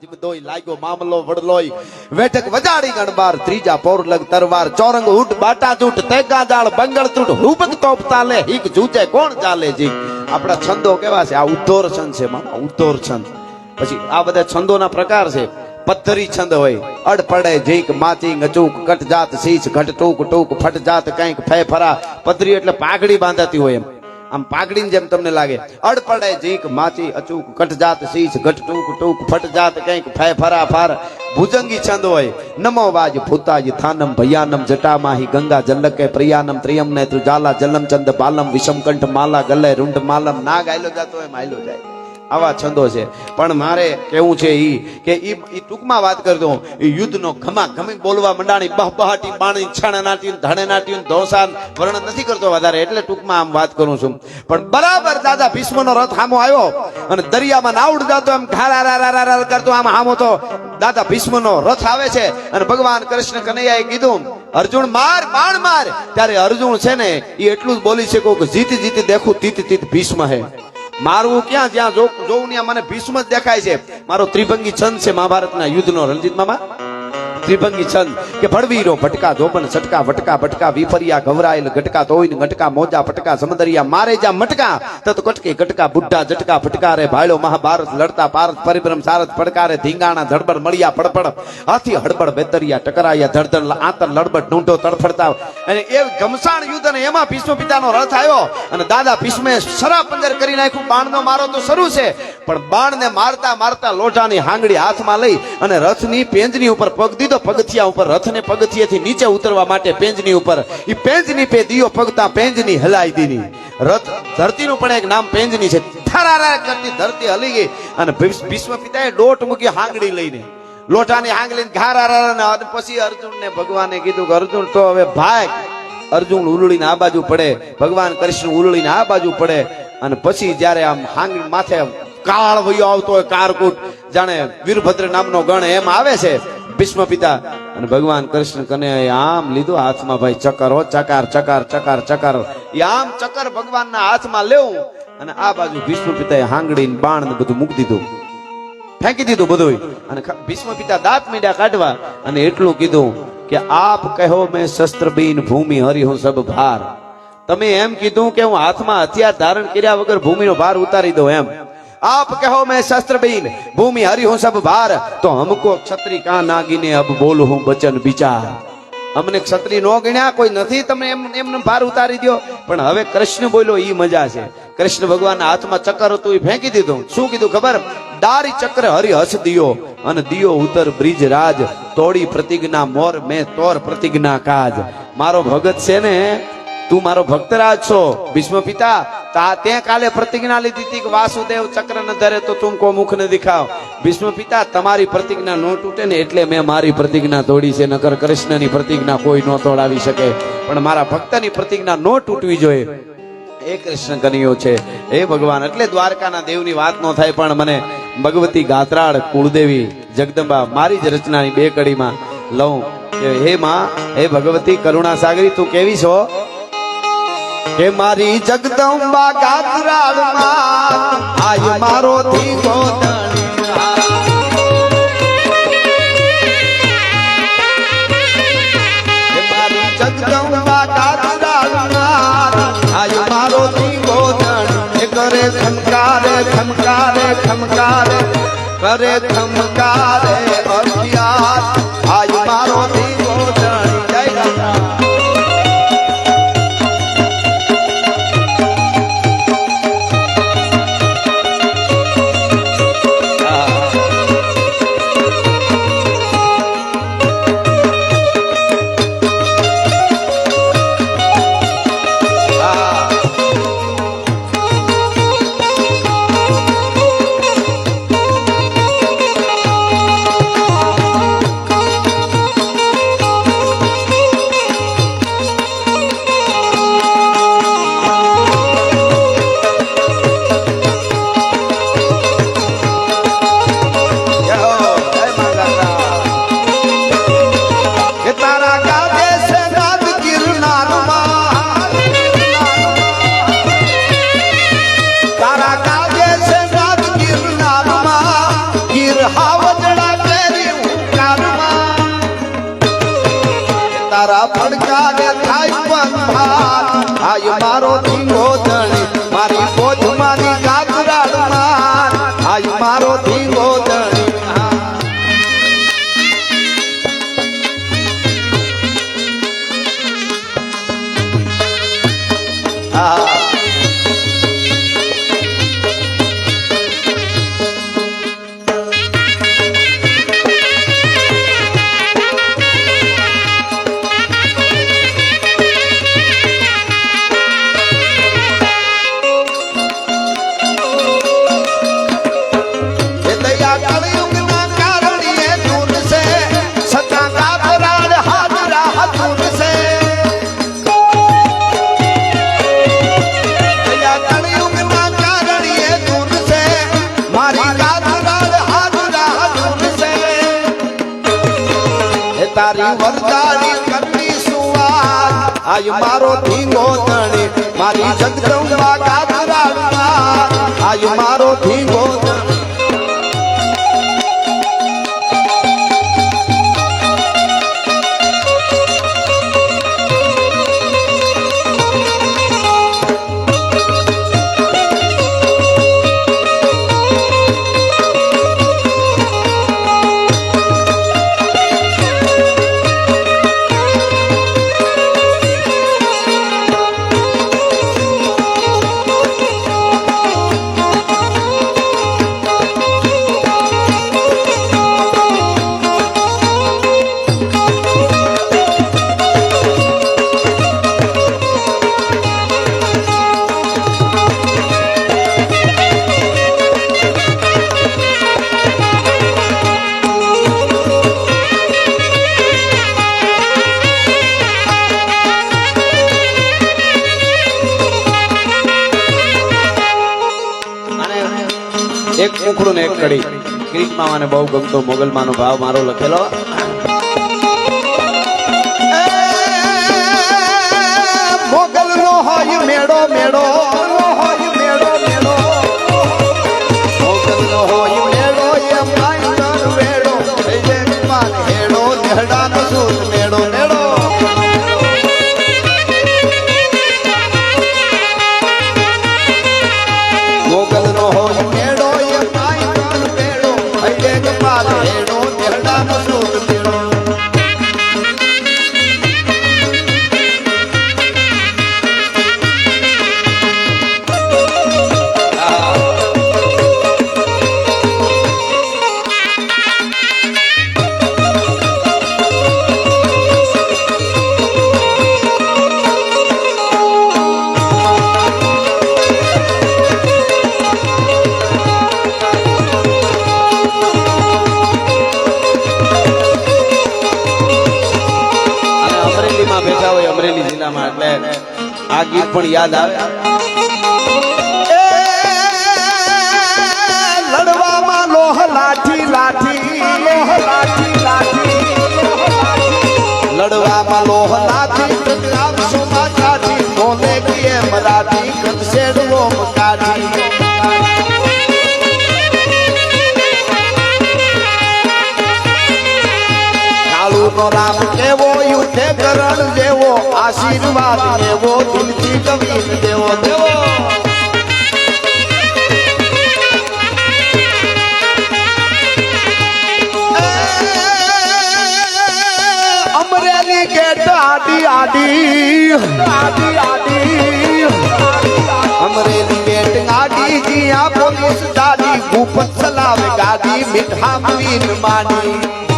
જીમદોય લાગ્યો મામલો વડલોય વેઠક વજાડી ગણબાર ત્રીજા પોર લગ તરવાર ચોરંગ ઉઠ બાટા જૂટ તેગા જાળ બંગળ તૂટ હુબક તોપ તાલે હીક જૂચે કોણ ચાલે જી આપણા છંદો કેવા છે આ ઉદ્ધોર છંદ છે મામા ઉદ્ધોર છંદ પછી આ બધા છંદોના પ્રકાર છે પથ્થરી છંદ હોય અડ પડે જીક માચી અચૂક કટ જાત શીશ ઘટ ટૂક ટૂક ફટ જાત કંઈક ફે ફરા પથરી એટલે પાઘડી બાંધાતી હોય એમ આમ પાઘડીની જેમ તમને લાગે અડ પડે જીક માચી અચૂક કટ જાત શીશ ઘટ ટૂક ટૂક ફટ જાત કંઈક ફે ફરા ફાર ભુજંગી છંદ હોય નમો વાજ ભૂતાજ થાનમ ભયાનમ જટામાહી ગંગા જલ્લકે પ્રિયાનમ ત્રિયમ ને ત્રુજાલા જલમ ચંદ પાલમ વિષમકંઠ માલા ગલે રૂંઢ માલમ ના ગાયલો જાતો હોય માયલો જાય આવા છંદો છે પણ મારે કેવું છે ઈ કે ઈ ટૂંકમાં વાત કરતો ઈ યુદ્ધનો ઘમા ઘમી બોલવા મંડાણી બહબહાટી બાણી છણનાટી ધણેનાટી ધોસાન વર્ણન નથી કરતો વધારે એટલે ટૂંકમાં આમ વાત કરું છું પણ બરાબર દાદા ભીષ્મનો રથ હામો આવ્યો અને દરિયામાં નાવડ જાતો એમ ઘારા કરતો આમ હામો તો દાદા ભીષ્મનો રથ આવે છે અને ભગવાન કૃષ્ણ કનૈયાએ કીધું અર્જુન માર બાણ માર ત્યારે અર્જુન છે ને એ એટલું જ બોલી છે કે જીત જીત દેખું તીત તીત ભીષ્મ હે મારું ક્યાં જ્યાં જોઉં ત્યાં મને ભીષ્મ જ દેખાય છે મારો ત્રિભંગી છંદ છે મહાભારતના યુદ્ધનો રણજીત મામા ત્રિભંગી છંદ કે ભડવીરો ભટકા જોબન છટકા વટકા ભટકા વિફરિયા ઘવરાયેલ ગટકા તોઈન ગટકા મોજા પટકા સમદરિયા મારે જા મટકા તત કટકે ગટકા બુઢા જટકા ફટકારે ભાળ્યો મહાભારત લડતા પારત પરિભ્રમ સારત પડકારે ધીંગાણા ધડબડ મળ્યા પડપડ હાથી હડબડ બેતરિયા ટકરાયા ધડધડ આંતર લડબડ ઢૂંઢો તડફડતા અને એ ઘમસાણ યુદ્ધ અને એમાં ભીષ્મ પિતાનો રથ આવ્યો અને દાદા ભીષ્મે સરા પંજર કરી નાખ્યું બાણનો મારો તો શરૂ છે પણ બાણને મારતા મારતા લોઢાની હાંગડી હાથમાં લઈ અને રથની પેંજની ઉપર પગ દીધો પગથિયા ઉપર રથને પગથિયાથી નીચે ઉતરવા માટે પેંજની ઉપર ઈ પેંજની પે દિયો પગતા પેંજની હલાઈ દીધી રથ ધરતીનું પણ એક નામ પેંજની છે થરારા કરતી ધરતી હલી ગઈ અને ભીષ્મ પિતાએ દોટ મૂકી હાંગડી લઈને લોટાની હાંગડી ઘારા અને પછી અર્જુનને ભગવાને કીધું કે અર્જુન તો હવે ભાગ અર્જુન ઉલળીને આ બાજુ પડે ભગવાન કૃષ્ણ ઉલળીને આ બાજુ પડે અને પછી જ્યારે આમ હાંગડી માથે કાળ વયો આવતો હોય કારકૂટ જાણે વીરભદ્ર નામનો ગણ એમ આવે છે ભીષ્મ પિતા અને ભગવાન કૃષ્ણ કનૈયાએ આમ લીધું હાથમાં ભાઈ ચકર હો ચકાર ચકાર ચકાર ચકાર આમ ચકર ભગવાનના હાથમાં લેવું અને આ બાજુ ભીષ્મ પિતાએ હાંગડી બાણ ને બધું મૂકી દીધું ફેંકી દીધું બધું અને ભીષ્મ પિતા દાંત મીંડા કાઢવા અને એટલું કીધું કે આપ કહો મેં શસ્ત્ર બીન ભૂમિ હરી હું સબ ભાર તમે એમ કીધું કે હું હાથમાં હથિયાર ધારણ કર્યા વગર ભૂમિનો ભાર ઉતારી દઉં એમ आप कहो मैं शस्त्र बीन भूमि हरि हूं सब भार तो हमको क्षत्रिय का नागीने अब बोल हूं बचन विचार अमने क्षत्रिय नो गण्या कोई नहीं तमे एमने भार उतारी दो पण हवे कृष्ण बोलो ई मजा छे कृष्ण भगवान हाथ में चक्कर हतुं ई फेंकी दीधुं शुं कीधुं खबर दारी चक्र हरि हस दियो अने दियो उतर ब्रिज राज तोड़ी प्रतिज्ञा मोर मैं तोर प्रतिज्ञा काज मारो भगत छे ने तू मारो भक्तराज छो भीष्म पिता ते काले प्रतिज्ञा लीधी थी कि वासुदेव चक्र न धरे तो तुमको मुख न दिखाओ भीष्म पिता तमारी प्रतिज्ञा न टूटे ने एटले मैं मारी प्रतिज्ञा तोड़ी छे नकर कृष्णनी प्रतिज्ञा कोई न तोड़ावी शके पण मारा भक्तनी प्रतिज्ञा न तूटवी जोईए ए कृष्ण कन्हैयो छे हे भगवान એટલે દ્વારકાના દેવની વાત નો થાય પણ મને ભગવતી ગાત્રાળ કુળદેવી જગદંબા મારી જ રચનાની બે કડીમાં લઉં કે હે માં હે ભગવતી કરુણા સાગરી તું કેવી છો કે મારી જગદંબા ગાત્રાળમાં આય મારો ધીંગો મારી જગદંબા ગાત્રાળમાં આય મારો ધીંગો કરે ખમકારે ખમકારે ખમકારે કરે ખમકારે અભિયાન આય મારો ધીંગો જય રાજા તારા પડકારે થાય બંધાર આય મારો ધીંગો ધણી મારી બોધમાની ગાગરાડ માર આય મારો ધીંગો ધણી તારી વરદારી કરતી સુવાર આય મારો ધીંગો ધણી મારી જગદંબા ગાગરાડ માર આય મારો ધીંગો ધણી એક મુખડું ને એક કડી ક્રિકમાં મને બહુ ગમતો મોગલમાનો ભાવ મારો લખેલો મોગલ નો હોય મેળો મેળો હોય મેળો મેળો મોગલ નો હોય મેળો એમ આંદર વેળો જય માન હેડો નેહડા નો સૂત મેળો મેળો મોગલ નો હોય અમરેલી જિલ્લામાં એટલે આ ગીત પણ યાદ આવે લડવામાં લોહ લાઠી લાઠી લોહ લાઠી લાઠી લડવામાં લોહ લાઠી પ્રતાપસુમાં કાઠી બોલે કે મરાઠી કદસેડવો મકાઠી નો રામ કેવો યુદ્ધે કરણ જેવો આશીર્વાદ દેવો દિલથી કવિર દેવો દેવો અમરેલી ગેટ આડી આડી આડી આડી અમરેલી ગેટ આડી જીયા પોલીસ દાડી ભૂપત ચલાવે ગાડી મીઠા મીન માડી